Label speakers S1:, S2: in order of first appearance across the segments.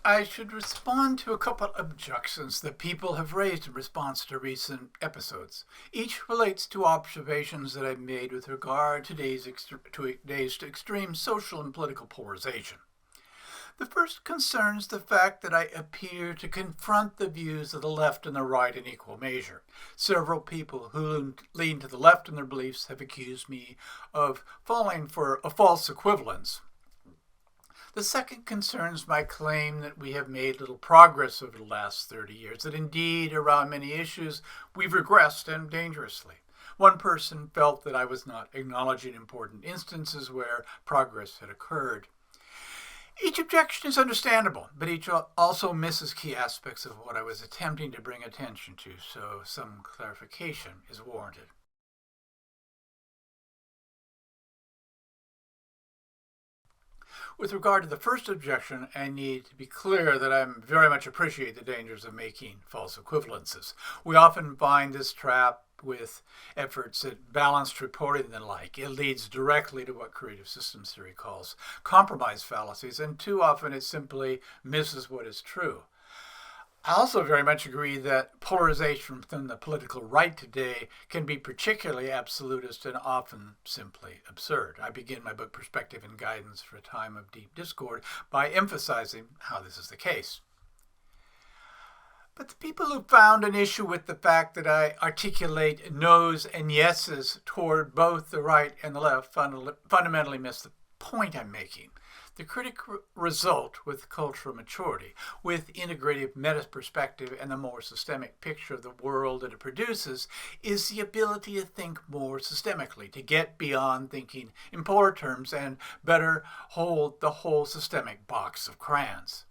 S1: I should respond to a couple of objections that people have raised in response to recent episodes. Each relates to observations that I've made with regard to today's extreme social and political polarization. The first concerns the fact that I appear to confront the views of the left and the right in equal measure. Several people who lean to the left in their beliefs have accused me of falling for a false equivalence. The second concerns my claim that we have made little progress over the last 30 years, that indeed around many issues we've regressed and dangerously. One person felt that I was not acknowledging important instances where progress had occurred. Each objection is understandable, but each also misses key aspects of what I was attempting to bring attention to, so some clarification is warranted. With regard to the first objection, I need to be clear that I very much appreciate the dangers of making false equivalences. We often find this trap with efforts at balanced reporting and the like. It leads directly to what creative systems theory calls compromise fallacies, and too often it simply misses what is true. I also very much agree that polarization within the political right today can be particularly absolutist and often simply absurd. I begin my book Perspective and Guidance for a Time of Deep Discord by emphasizing how this is the case. But the people who found an issue with the fact that I articulate no's and yeses toward both the right and the left fundamentally miss the point I'm making. The critical result with cultural maturity, with integrative meta-perspective and the more systemic picture of the world that it produces, is the ability to think more systemically, to get beyond thinking in polar terms and better hold the whole systemic box of crayons.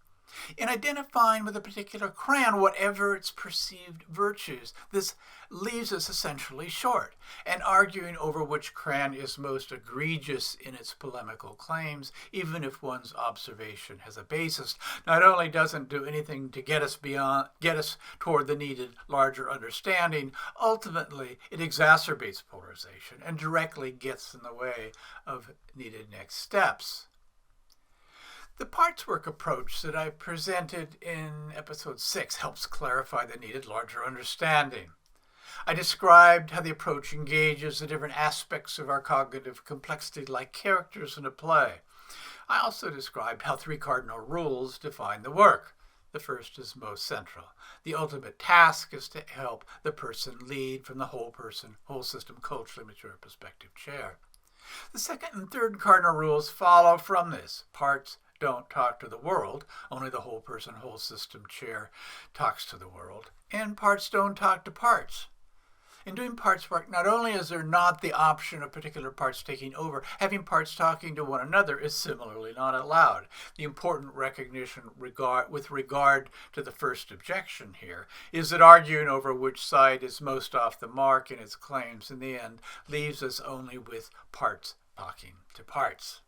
S1: In identifying with a particular crayon, whatever its perceived virtues, this leaves us essentially short, and arguing over which crayon is most egregious in its polemical claims, even if one's observation has a basis, not only doesn't do anything to get us toward the needed larger understanding, ultimately it exacerbates polarization and directly gets in the way of needed next steps. The parts work approach that I presented in episode 6 helps clarify the needed larger understanding. I described how the approach engages the different aspects of our cognitive complexity like characters in a play. I also described how 3 cardinal rules define the work. The first is most central. The ultimate task is to help the person lead from the whole system, culturally mature perspective chair. The second and third cardinal rules follow from this. Parts don't talk to the world, only the whole person, whole system chair talks to the world, and parts don't talk to parts. In doing parts work, not only is there not the option of particular parts taking over, having parts talking to one another is similarly not allowed. The important recognition with regard to the first objection here is that arguing over which side is most off the mark in its claims in the end leaves us only with parts talking to parts.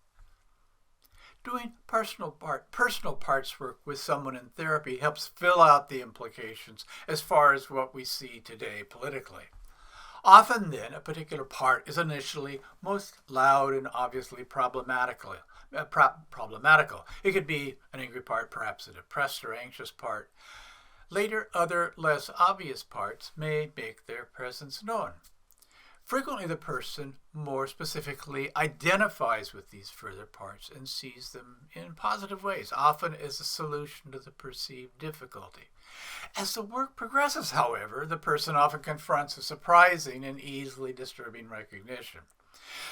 S1: Doing personal parts work with someone in therapy helps fill out the implications as far as what we see today politically. Often then, a particular part is initially most loud and obviously problematical. It could be an angry part, perhaps a depressed or anxious part. Later, other less obvious parts may make their presence known. Frequently, the person more specifically identifies with these further parts and sees them in positive ways, often as a solution to the perceived difficulty. As the work progresses, however, the person often confronts a surprising and easily disturbing recognition.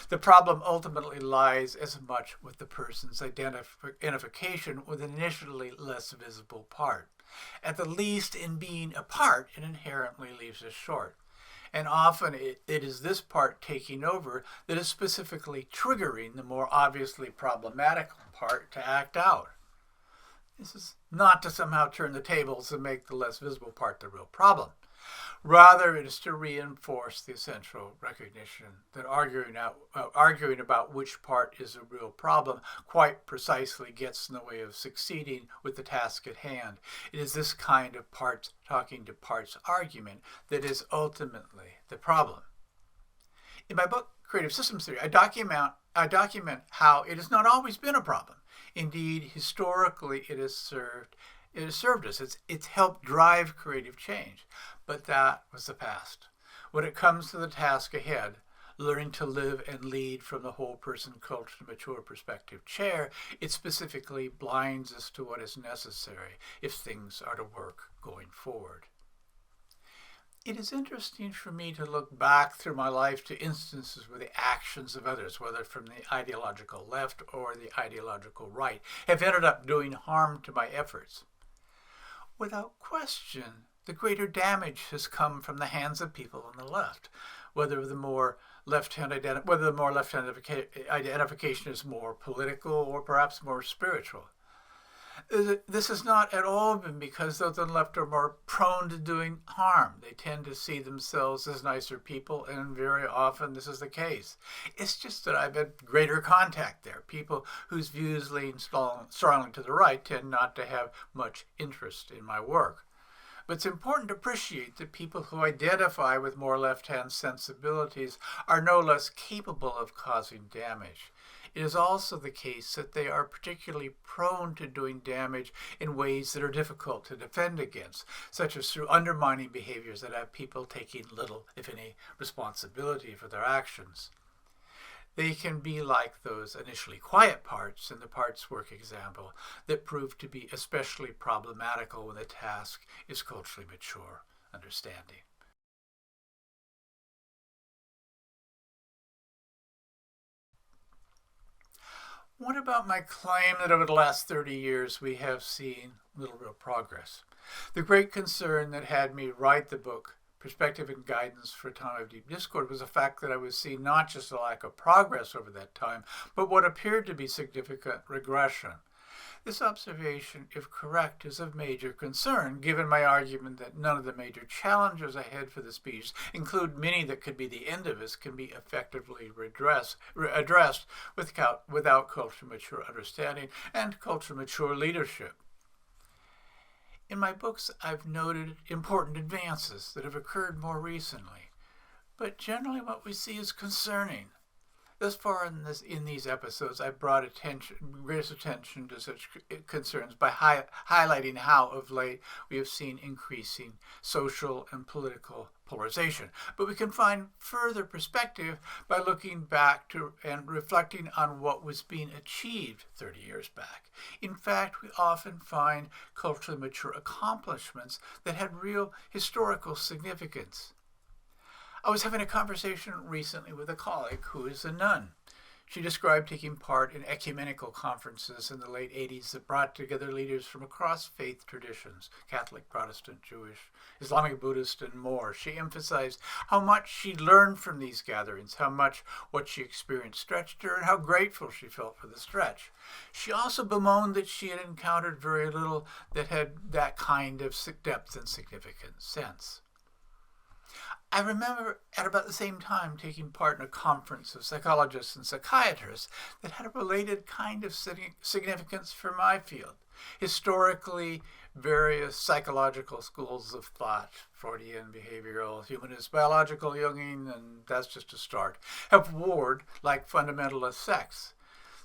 S1: The problem ultimately lies as much with the person's identification with an initially less visible part. At the least, in being a part, it inherently leaves us short. And often it is this part taking over that is specifically triggering the more obviously problematic part to act out. This is not to somehow turn the tables and make the less visible part the real problem. Rather, it is to reinforce the essential recognition that arguing about which part is a real problem quite precisely gets in the way of succeeding with the task at hand. It is this kind of parts talking to parts argument that is ultimately the problem. In my book, creative systems theory, I document how it has not always been a problem. Indeed, historically, it has served us. It's helped drive creative change. But that was the past. When it comes to the task ahead, learning to live and lead from the whole person culturally mature perspective chair, it specifically blinds us to what is necessary if things are to work going forward. It is interesting for me to look back through my life to instances where the actions of others, whether from the ideological left or the ideological right, have ended up doing harm to my efforts. Without question, the greater damage has come from the hands of people on the left, whether the more left-hand identification is more political or perhaps more spiritual. This has not at all been because those on the left are more prone to doing harm. They tend to see themselves as nicer people, and very often this is the case. It's just that I've had greater contact there. People whose views lean strongly to the right tend not to have much interest in my work. But it's important to appreciate that people who identify with more left-hand sensibilities are no less capable of causing damage. It is also the case that they are particularly prone to doing damage in ways that are difficult to defend against, such as through undermining behaviors that have people taking little, if any, responsibility for their actions. They can be like those initially quiet parts in the parts work example that prove to be especially problematical when the task is culturally mature understanding. What about my claim that over the last 30 years we have seen little real progress? The great concern that had me write the book, Perspective and Guidance for a Time of Deep Discord, was the fact that I was seeing not just a lack of progress over that time, but what appeared to be significant regression. This observation, if correct, is of major concern, given my argument that none of the major challenges ahead for the species, include many that could be the end of us, can be effectively addressed without culturally mature understanding and culturally mature leadership. In my books, I've noted important advances that have occurred more recently, but generally what we see is concerning. Thus far in these episodes, I've brought greatest attention to such concerns by highlighting how, of late, we have seen increasing social and political polarization. But we can find further perspective by looking back to and reflecting on what was being achieved 30 years back. In fact, we often find culturally mature accomplishments that had real historical significance. I was having a conversation recently with a colleague who is a nun. She described taking part in ecumenical conferences in the late 80s that brought together leaders from across faith traditions, Catholic, Protestant, Jewish, Islamic, Buddhist, and more. She emphasized how much she learned from these gatherings, how much what she experienced stretched her, and how grateful she felt for the stretch. She also bemoaned that she had encountered very little that had that kind of depth and significant sense. I remember at about the same time taking part in a conference of psychologists and psychiatrists that had a related kind of significance for my field. Historically, various psychological schools of thought, Freudian, behavioral, humanist, biological, Jungian, and that's just a start, have warred like fundamentalist sects.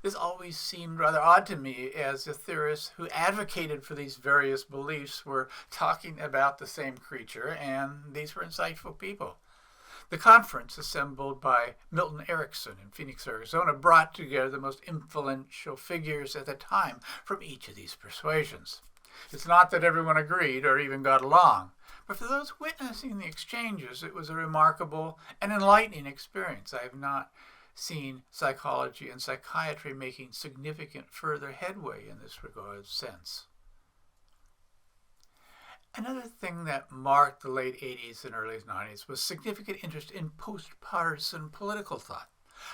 S1: This always seemed rather odd to me, as the theorists who advocated for these various beliefs were talking about the same creature, and these were insightful people. The conference, assembled by Milton Erickson in Phoenix, Arizona, brought together the most influential figures at the time from each of these persuasions. It's not that everyone agreed or even got along, but for those witnessing the exchanges, it was a remarkable and enlightening experience. I have not seen psychology and psychiatry making significant further headway in this regard since. Another thing that marked the late 80s and early 90s was significant interest in post-partisan political thought.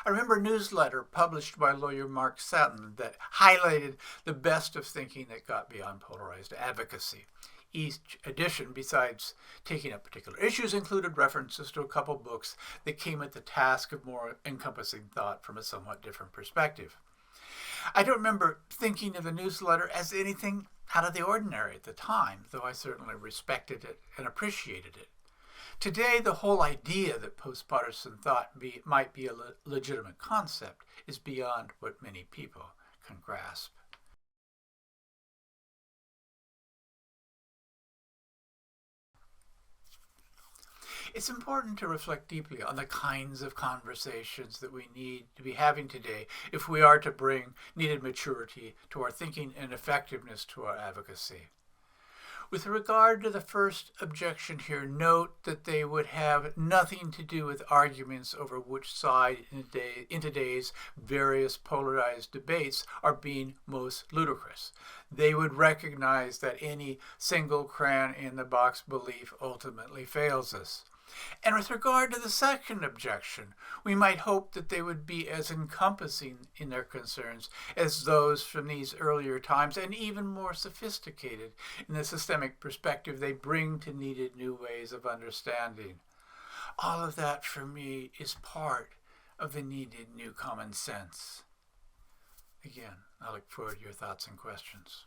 S1: I remember a newsletter published by lawyer Mark Satin that highlighted the best of thinking that got beyond polarized advocacy. Each edition, besides taking up particular issues, included references to a couple books that came at the task of more encompassing thought from a somewhat different perspective. I don't remember thinking of the newsletter as anything out of the ordinary at the time, though I certainly respected it and appreciated it. Today, the whole idea that post-partisan thought might be a legitimate concept is beyond what many people can grasp. It's important to reflect deeply on the kinds of conversations that we need to be having today if we are to bring needed maturity to our thinking and effectiveness to our advocacy. With regard to the first objection here, note that they would have nothing to do with arguments over which side in today's various polarized debates are being most ludicrous. They would recognize that any single crayon in the box belief ultimately fails us. And with regard to the second objection, we might hope that they would be as encompassing in their concerns as those from these earlier times, and even more sophisticated in the systemic perspective they bring to needed new ways of understanding. All of that, for me, is part of the needed new common sense. Again, I look forward to your thoughts and questions.